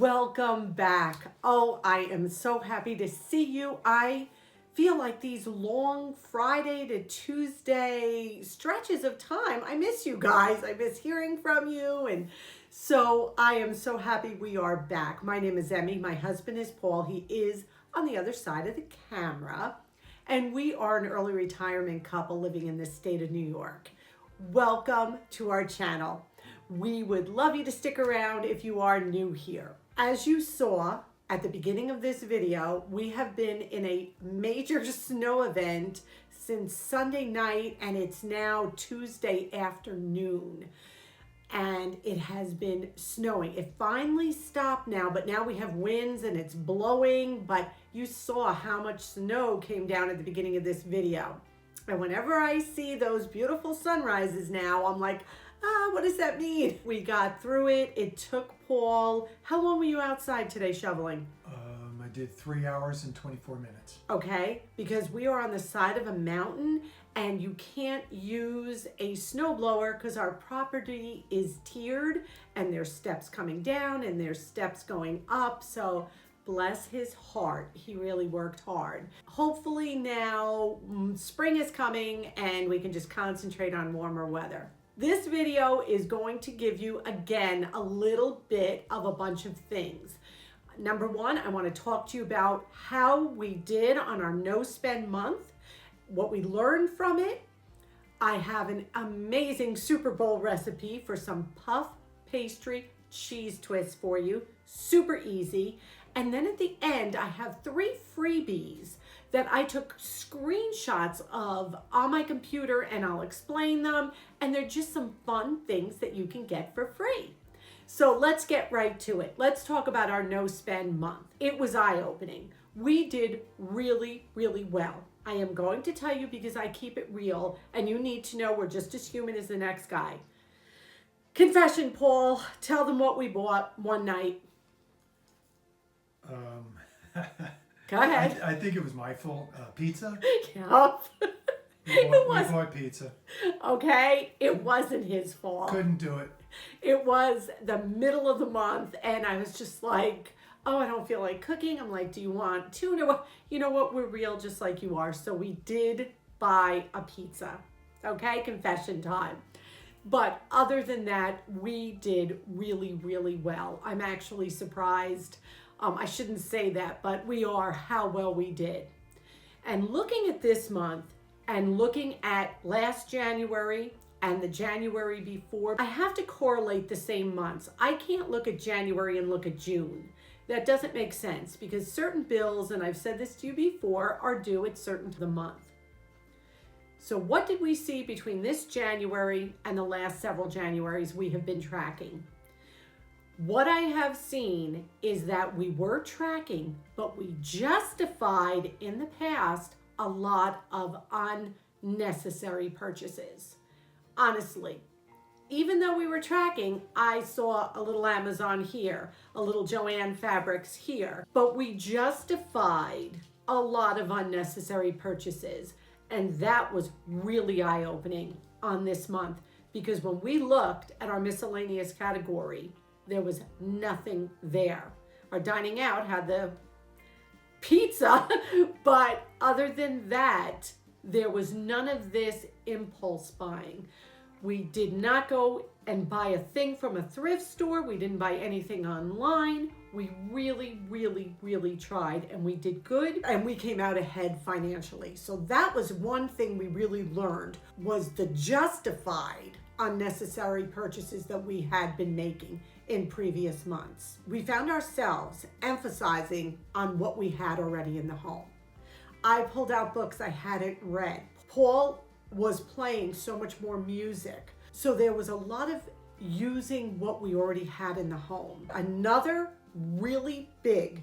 Welcome back. Oh, I am so happy to see you. I feel like these long Friday to Tuesday stretches of time, I miss you guys. I miss hearing from you. And so I am so happy we are back. My name is Emmy. My husband is Paul. He is on the other side of the camera. And we are an early retirement couple living in the state of New York. Welcome to our channel. We would love you to stick around if you are new here. As you saw at the beginning of this video, we have been in a major snow event since Sunday night, and it's now Tuesday afternoon. And it has been snowing. It finally stopped now, but now we have winds and it's blowing, but you saw how much snow came down at the beginning of this video. And whenever I see those beautiful sunrises now, I'm like, what does that mean? We got through it. It took Paul. How long were you outside today shoveling? I did 3 hours and 24 minutes. Okay, because we are on the side of a mountain and you can't use a snowblower because our property is tiered and there's steps coming down and there's steps going up. So bless his heart, he really worked hard. Hopefully now spring is coming and we can just concentrate on warmer weather. This video is going to give you, again, a little bit of a bunch of things. Number one, I want to talk to you about how we did on our no spend month, what we learned from it. I have an amazing Super Bowl recipe for some puff pastry cheese twists for you, super easy. And then at the end, I have 3 freebies that I took screenshots of on my computer, and I'll explain them. And they're just some fun things that you can get for free. So let's get right to it. Let's talk about our no spend month. It was eye-opening. We did really, really well. I am going to tell you because I keep it real, and you need to know we're just as human as the next guy. Confession, Paul. Tell them what we bought one night. Go ahead. I think it was my fault. Pizza? Yep. We bought pizza. Okay, it wasn't his fault. Couldn't do it. It was the middle of the month, and I was just like, oh, I don't feel like cooking. I'm like, do you want tuna? You know what? We're real just like you are. So we did buy a pizza. Okay, confession time. But other than that, we did really, really well. I'm actually surprised. I shouldn't say that, but we are how well we did. And looking at this month and looking at last January and the January before, I have to correlate the same months. I can't look at January and look at June. That doesn't make sense because certain bills, and I've said this to you before, are due at certain the month. So what did we see between this January and the last several Januaries we have been tracking? What I have seen is that we were tracking, but we justified in the past a lot of unnecessary purchases. Honestly, even though we were tracking, I saw a little Amazon here, a little Joann Fabrics here, but we justified a lot of unnecessary purchases. And that was really eye-opening on this month because when we looked at our miscellaneous category, there was nothing there. Our dining out had the pizza, but other than that, there was none of this impulse buying. We did not go and buy a thing from a thrift store. We didn't buy anything online. We really, really, really tried, and we did good, and we came out ahead financially. So that was one thing we really learned, was the justified unnecessary purchases that we had been making in previous months. We found ourselves emphasizing on what we had already in the home. I pulled out books I hadn't read. Paul was playing so much more music. So there was a lot of using what we already had in the home. Another really big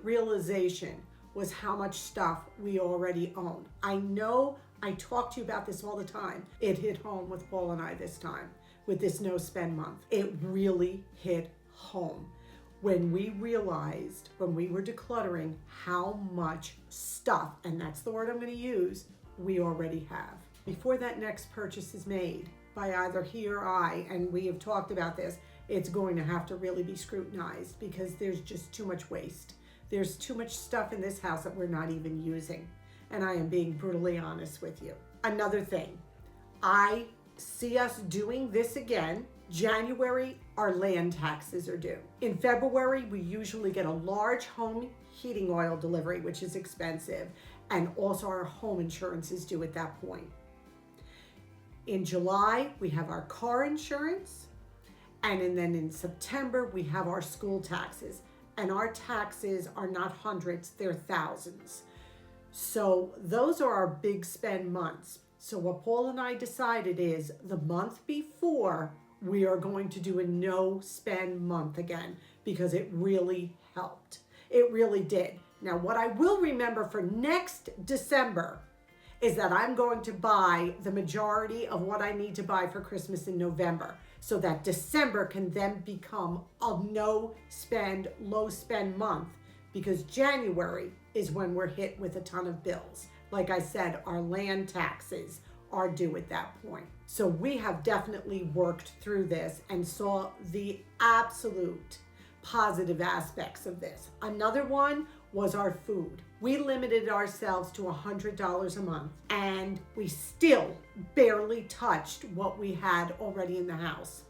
realization was how much stuff we already own. I know I talk to you about this all the time. It hit home with Paul and I this time with this no spend month. It really hit home when we realized, when we were decluttering, how much stuff, and that's the word I'm going to use, we already have. Before that next purchase is made by either he or I, and we have talked about this, it's going to have to really be scrutinized because there's just too much waste. There's too much stuff in this house that we're not even using. And I am being brutally honest with you. Another thing, I see us doing this again. January, our land taxes are due. In February, we usually get a large home heating oil delivery, which is expensive. And also our home insurance is due at that point. In July, we have our car insurance. And then in September, we have our school taxes. And our taxes are not hundreds, they're thousands. So those are our big spend months. So what Paul and I decided is the month before, we are going to do a no spend month again because it really helped. It really did. Now, what I will remember for next December is that I'm going to buy the majority of what I need to buy for Christmas in November so that December can then become a no spend, low spend month because January is when we're hit with a ton of bills. Like I said, our land taxes are due at that point. So we have definitely worked through this and saw the absolute positive aspects of this. Another one was our food. We limited ourselves to $100 a month and we still barely touched what we had already in the house.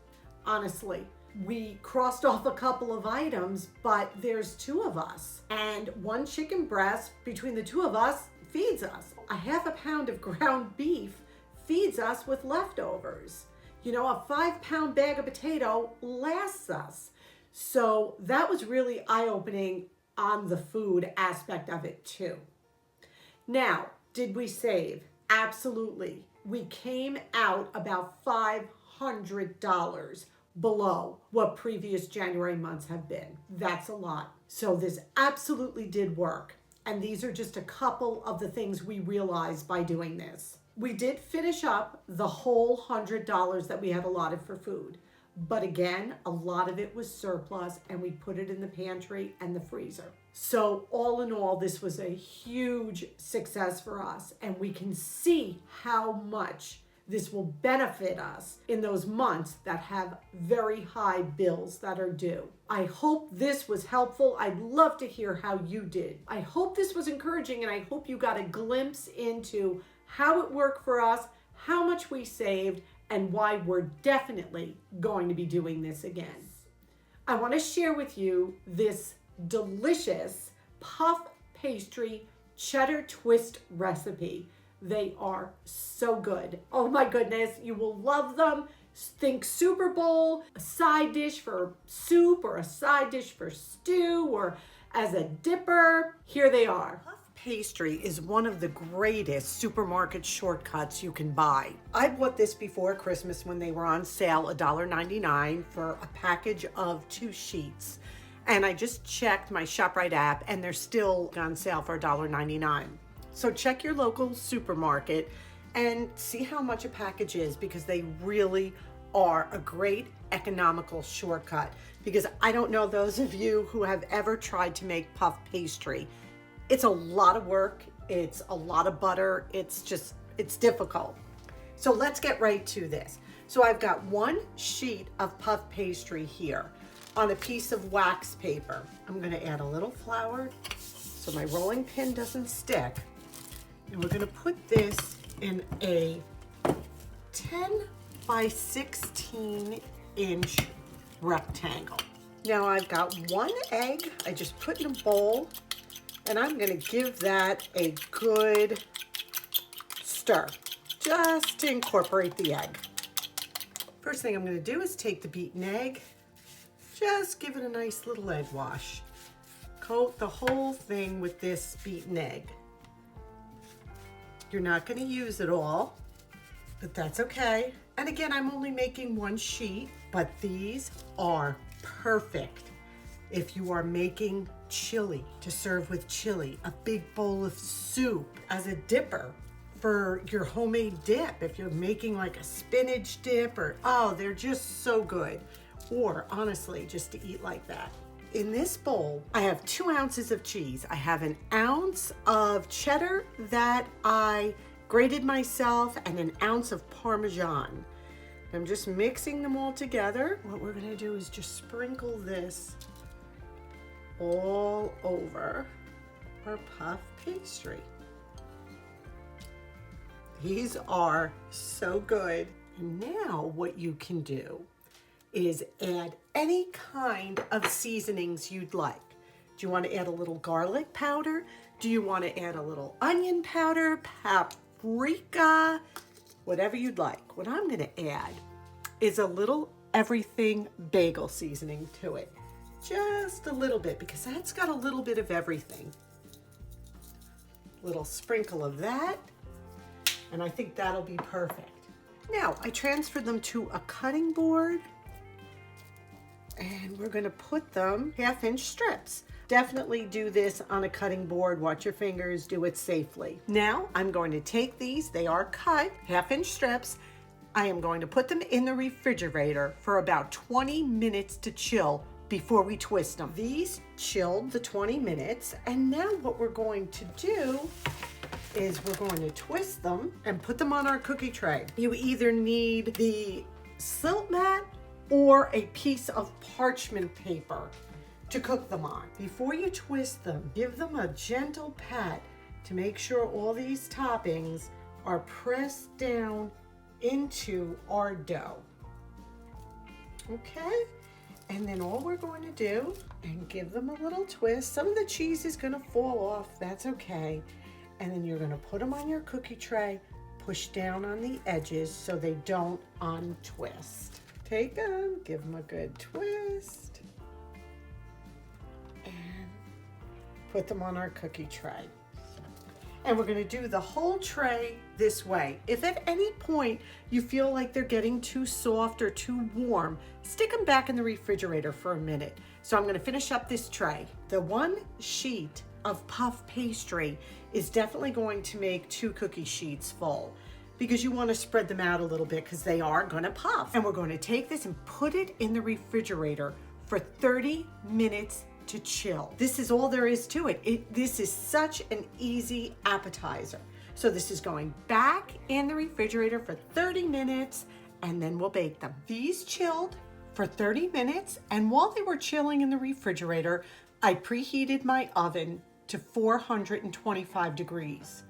Honestly, we crossed off a couple of items, but there's two of us and one chicken breast between the two of us feeds us. A half a pound of ground beef feeds us with leftovers. You know, a 5-pound bag of potato lasts us. So that was really eye-opening on the food aspect of it too. Now, did we save? Absolutely. We came out about $500 below what previous January months have been. That's a lot. So this absolutely did work. And these are just a couple of the things we realized by doing this. We did finish up the whole $100 that we had allotted for food. But again, a lot of it was surplus and we put it in the pantry and the freezer. So all in all, this was a huge success for us. And we can see how much this will benefit us in those months that have very high bills that are due. I hope this was helpful. I'd love to hear how you did. I hope this was encouraging and I hope you got a glimpse into how it worked for us, how much we saved, and why we're definitely going to be doing this again. I want to share with you this delicious puff pastry cheddar twist recipe. They are so good. Oh my goodness, you will love them. Think Super Bowl, a side dish for soup or a side dish for stew or as a dipper. Here they are. Puff pastry is one of the greatest supermarket shortcuts you can buy. I bought this before Christmas when they were on sale, $1.99 for a package of 2 sheets. And I just checked my ShopRite app and they're still on sale for $1.99. So check your local supermarket and see how much a package is because they really are a great economical shortcut. Because I don't know those of you who have ever tried to make puff pastry. It's a lot of work. It's a lot of butter. It's difficult. So let's get right to this. So I've got 1 sheet of puff pastry here on a piece of wax paper. I'm going to add a little flour so my rolling pin doesn't stick. And we're going to put this in a 10 by 16 inch rectangle. Now I've got 1 egg I just put in a bowl and I'm going to give that a good stir just to incorporate the egg. First thing I'm going to do is take the beaten egg, just give it a nice little egg wash. Coat the whole thing with this beaten egg. You're not going to use it all, but that's okay. And again, I'm only making 1 sheet, but these are perfect if you are making chili to serve with chili, a big bowl of soup as a dipper for your homemade dip. If you're making like a spinach dip or, oh, they're just so good. Or honestly, just to eat like that. In this bowl, I have 2 ounces of cheese. I have 1 ounce of cheddar that I grated myself and 1 ounce of Parmesan. I'm just mixing them all together. What we're gonna do is just sprinkle this all over our puff pastry. These are so good. And now what you can do is add any kind of seasonings you'd like. Do you want to add a little garlic powder? Do you want to add a little onion powder, paprika, whatever you'd like? What I'm going to add is a little everything bagel seasoning to it. Just a little bit, because that's got a little bit of everything. Little sprinkle of that, and I think that'll be perfect. Now, I transferred them to a cutting board, and we're gonna put them 1/2-inch strips. Definitely do this on a cutting board. Watch your fingers, do it safely. Now, I'm going to take these, they are cut, 1/2-inch strips. I am going to put them in the refrigerator for about 20 minutes to chill before we twist them. These chilled the 20 minutes, and now what we're going to do is we're going to twist them and put them on our cookie tray. You either need the silt mat or a piece of parchment paper to cook them on. Before you twist them, give them a gentle pat to make sure all these toppings are pressed down into our dough. Okay? And then all we're going to do, and give them a little twist. Some of the cheese is gonna fall off, that's okay. And then you're gonna put them on your cookie tray, push down on the edges so they don't untwist. Take them, give them a good twist, and put them on our cookie tray. And we're gonna do the whole tray this way. If at any point you feel like they're getting too soft or too warm, stick them back in the refrigerator for a minute. So I'm gonna finish up this tray. The one sheet of puff pastry is definitely going to make 2 cookie sheets full, because you wanna spread them out a little bit because they are gonna puff. And we're gonna take this and put it in the refrigerator for 30 minutes to chill. This is all there is to it. This is such an easy appetizer. So this is going back in the refrigerator for 30 minutes, and then we'll bake them. These chilled for 30 minutes, and while they were chilling in the refrigerator, I preheated my oven to 425 degrees.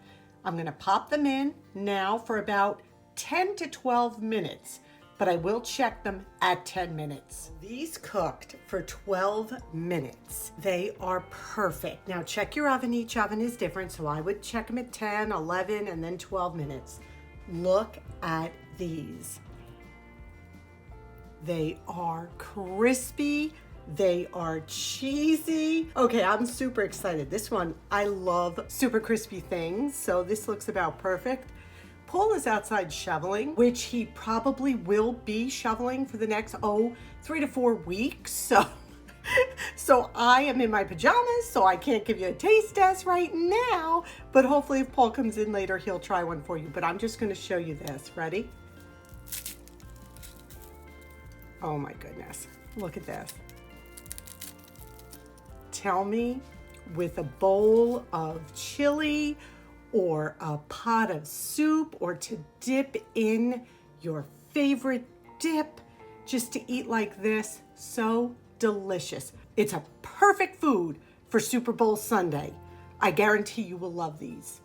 I'm gonna pop them in now for about 10 to 12 minutes, but I will check them at 10 minutes. These cooked for 12 minutes. They are perfect. Now check your oven, each oven is different, so I would check them at 10, 11, and then 12 minutes. Look at these. They are crispy, they are cheesy. Okay, I'm super excited. This one, I love super crispy things, so this looks about perfect. Paul is outside shoveling, which he probably will be shoveling for the next, 3 to 4 weeks. So I am in my pajamas, so I can't give you a taste test right now, but hopefully if Paul comes in later, he'll try one for you. But I'm just gonna show you this. Ready? Oh my goodness, look at this. Tell me, with a bowl of chili or a pot of soup, or to dip in your favorite dip, just to eat like this, so delicious. It's a perfect food for Super Bowl Sunday. I guarantee you will love these.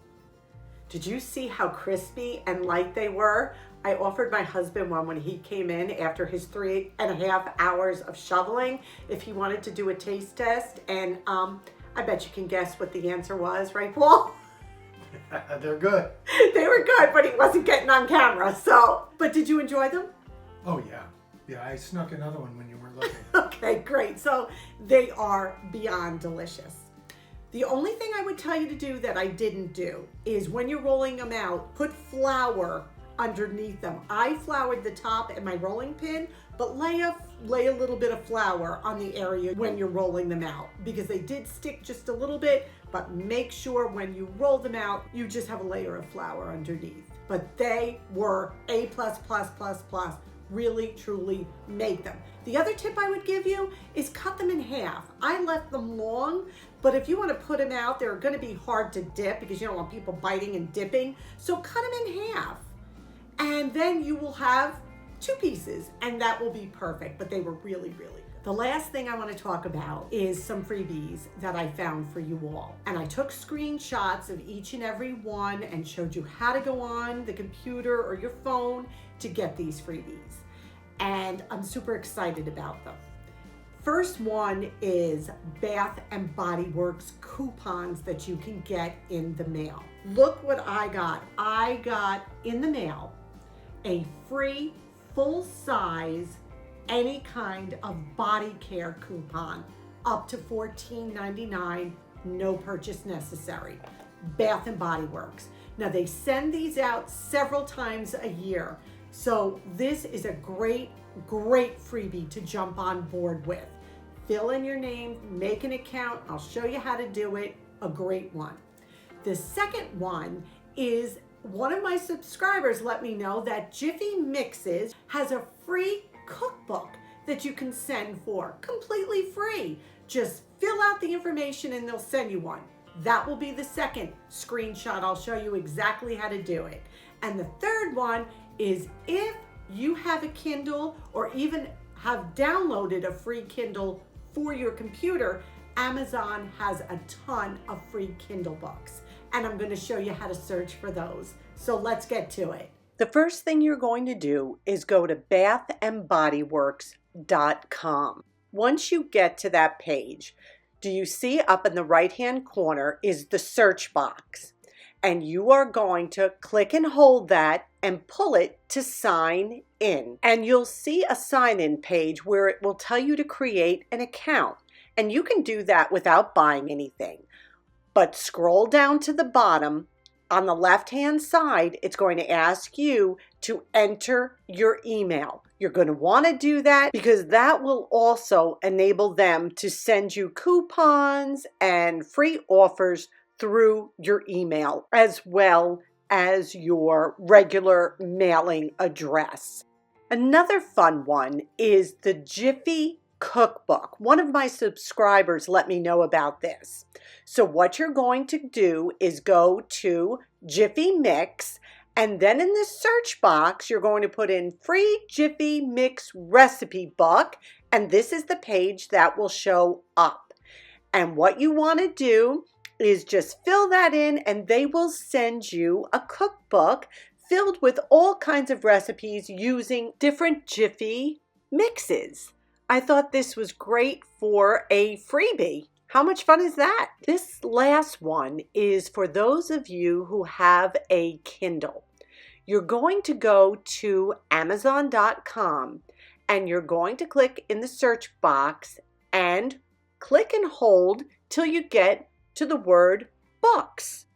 Did you see how crispy and light they were? I offered my husband one when he came in after his 3.5 hours of shoveling, if he wanted to do a taste test, and I bet you can guess what the answer was, right, Paul? They're good. They were good, but he wasn't getting on camera, so. But did you enjoy them? Oh yeah. Yeah, I snuck another one when you weren't looking. Okay, great. So they are beyond delicious. The only thing I would tell you to do that I didn't do is when you're rolling them out, put flour underneath them. I floured the top and my rolling pin, but lay a little bit of flour on the area when you're rolling them out, because they did stick just a little bit, but make sure when you roll them out, you just have a layer of flour underneath. But they were A++++. Really, truly make them. The other tip I would give you is cut them in half. I left them long, but if you want to put them out, they're going to be hard to dip because you don't want people biting and dipping. So cut them in half. And then you will have 2 pieces, and that will be perfect, but they were really, really good. The last thing I want to talk about is some freebies that I found for you all. And I took screenshots of each and every one and showed you how to go on the computer or your phone to get these freebies. And I'm super excited about them. First one is Bath and Body Works coupons that you can get in the mail. Look what I got. I got in the mail a free full-size any kind of body care coupon up to $14.99, no purchase necessary. Bath and Body Works. Now they send these out several times a year, so this is a great freebie to jump on board with. Fill in your name, make an account, I'll show you how to do it, a great one. The second one is one of my subscribers let me know that Jiffy Mixes has a free cookbook that you can send for completely free. Just fill out the information and they'll send you one. That will be the second screenshot. I'll show you exactly how to do it. And the third one is if you have a Kindle or even have downloaded a free Kindle for your computer, Amazon has a ton of free Kindle books. And I'm going to show you how to search for those. So let's get to it. The first thing you're going to do is go to bathandbodyworks.com. Once you get to that page, do you see up in the right-hand corner is the search box? And you are going to click and hold that and pull it to sign in. And you'll see a sign-in page where it will tell you to create an account. And you can do that without buying anything. But scroll down to the bottom. On the left-hand side, it's going to ask you to enter your email. You're going to want to do that because that will also enable them to send you coupons and free offers through your email, as well as your regular mailing address. Another fun one is the Jiffy Cookbook. One of my subscribers let me know about this. So what you're going to do is go to Jiffy Mix, and then in the search box, you're going to put in free Jiffy Mix recipe book, and this is the page that will show up. And what you want to do is just fill that in, and they will send you a cookbook filled with all kinds of recipes using different Jiffy mixes. I thought this was great for a freebie. How much fun is that? This last one is for those of you who have a Kindle. You're going to go to Amazon.com and you're going to click in the search box and click and hold till you get to the word books.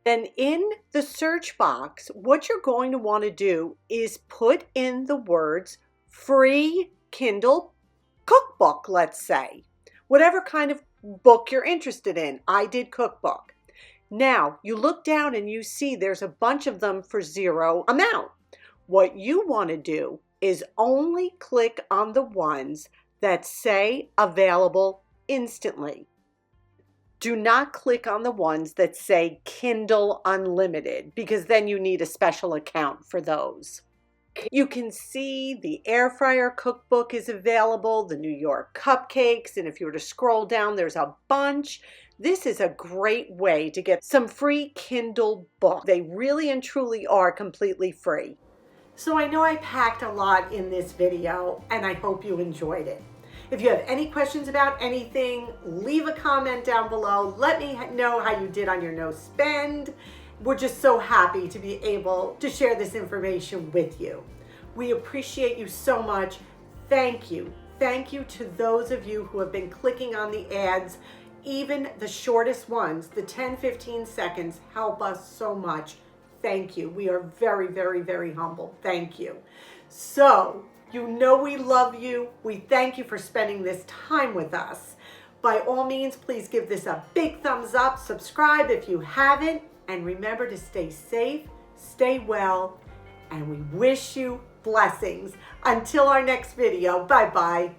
Then in the search box, what you're going to want to do is put in the words free Kindle cookbook, let's say. Whatever kind of book you're interested in. I did cookbook. Now, you look down and you see there's a bunch of them for zero amount. What you want to do is only click on the ones that say available instantly. Do not click on the ones that say Kindle Unlimited because then you need a special account for those. You can see the air fryer cookbook is available, the New York cupcakes, and if you were to scroll down, there's a bunch. This is a great way to get some free Kindle books. They really and truly are completely free. So I know I packed a lot in this video, and I hope you enjoyed it. If you have any questions about anything, leave a comment down below. Let me know how you did on your no spend. We're just so happy to be able to share this information with you. We appreciate you so much. Thank you. Thank you to those of you who have been clicking on the ads. Even the shortest ones, the 10-15 seconds, help us so much. Thank you. We are very, very, very humble. Thank you. So, you know we love you. We thank you for spending this time with us. By all means, please give this a big thumbs up. Subscribe if you haven't. And remember to stay safe, stay well, and we wish you blessings. Until our next video, bye-bye.